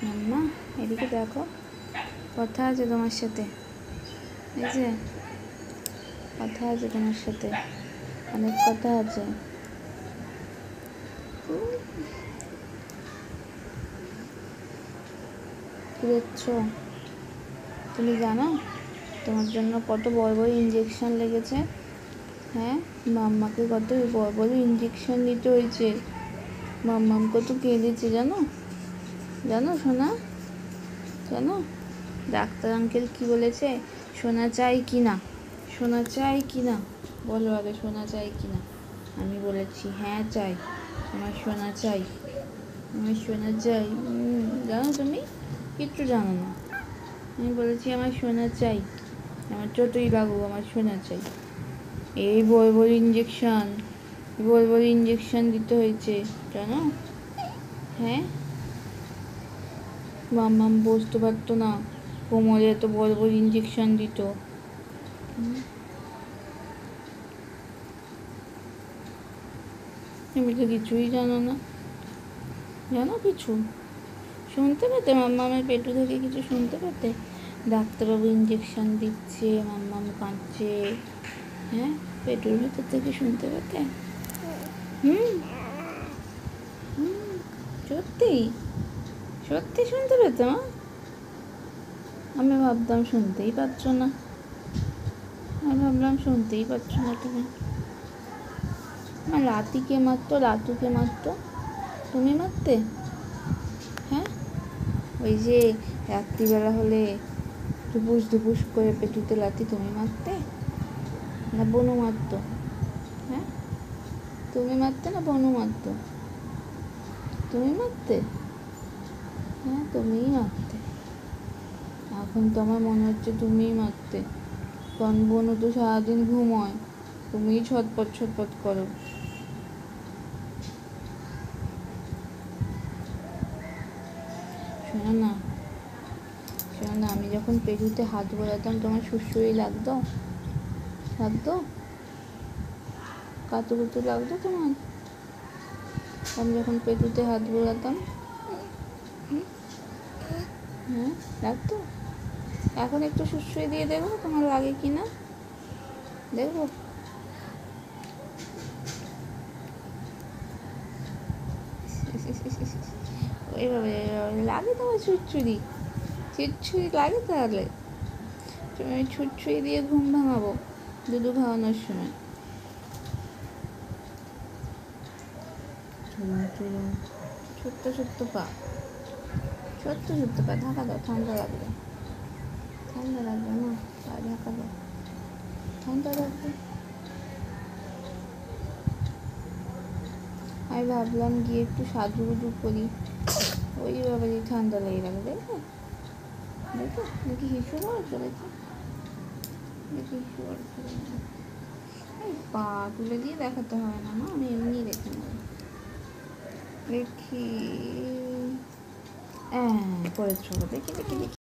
মাম্মা এদিকে দেখো, কথা আছে তোমার সাথে, এই যে কথা আছে তোমার সাথে, অনেক কথা আছে। কি দেখছো? তুমি জানো তোমার জন্য কত বড় বড় ইঞ্জেকশন লেগেছে? হ্যাঁ, মাম্মাকে কত বড় বড় ইঞ্জেকশন নিতে হয়েছে। মাম্মাম কত কেঁদেছে জানো? জানো সোনা? জানো ডাক্তার আঙ্কেল কি বলেছে? সোনা চাই কি না? সোনা চাই কি না? বলো আগে, সোনা চাই কি না? আমি বলেছি হ্যাঁ চাই, আমার সোনা চাই, আমার সোনা চাই। জানো তুমি কিচ্ছু জানো না। আমি বলেছি আমার সোনা চাই, আমার যতই লাগুক আমার সোনা চাই। এই বড় বড় ইঞ্জেকশন, বড় বড় ইঞ্জেকশন দিতে হয়েছে জানো? হ্যাঁ, মাম্মাম বসতে পারতো না, কোমরে এত বড় বড় ইঞ্জেকশন দিত। তুমি তো কিছুই জানো না। জানো কিছু? শুনতে পেতে মাম্মামের পেটু থেকে কিছু শুনতে পেতে? ডাক্তারবাবু ইঞ্জেকশন দিচ্ছে, মাম্মাম কাঁদছে, হ্যাঁ, পেটুর ভেতর থেকে শুনতে পেতে? হুম হুম সত্যি সত্যি শুনতে পেত? আমি ভাবতাম শুনতেই পাচ্ছ না, আমি ভাবলাম শুনতেই পাচ্ছ না তুমি। আমার লাতিকে মারতো, লাতুকে মারতো, তুমি মারতে? হ্যাঁ, ওই যে রাত্রিবেলা হলে ধুপুস ধুপুস করে পেটুতে লাতি তুমি মারতে না বনু মারতো? হ্যাঁ, তুমি মারতে না বনু মারতো? তুমি মারতে? হ্যাঁ, তুমিই মারতে। এখন তো আমার মনে হচ্ছে তুমিই মারতে, কারণ বনু তো সারাদিন ঘুমোয়, তুমিই ছটপট ছটপট করো। শোনো না, শোনো না, আমি যখন পেটুতে হাত বোলাতাম তোমার সুরসুরি লাগতো? লাগতো? কাতু কুতু লাগতো তোমার আমি যখন পেটুতে হাত বোলাতাম? হ্যাঁ, লাগতো? এখন একটু সুরসুরি দিয়ে দেখবো তোমার লাগে কি না, দেখবো। ওইভাবে লাগে তোমার ছুটছুরি? ছুটছুরি লাগে তাহলে? তুমি আমি ছুটছুরি দিয়ে ঘুম ভাঙাবো দুধু খাওয়ানোর সময়? ছোট্ট ছোট্ট পা, ছোট্ট ছোট্ট পা, ঢাকা দাও, ঠান্ডা লাগবে, ঠান্ডা লাগবে না, পা ঢাকা দাও, ঠান্ডা লাগবে। আমি ভাবলাম গিয়ে একটু সাজুগুজু করি, ওই ব্যাপারে ঠান্ডা লেগে গেল। দেখো দেখো, দেখি হিসু করেছো, দেখি দেখি হিসু করেছো। এই পা তুলে দিয়ে দেখাতে হয় না মা, আমি এমনি দেখে নেব। দেখি, হ্যাঁ করেছো, দেখি দেখি দেখি।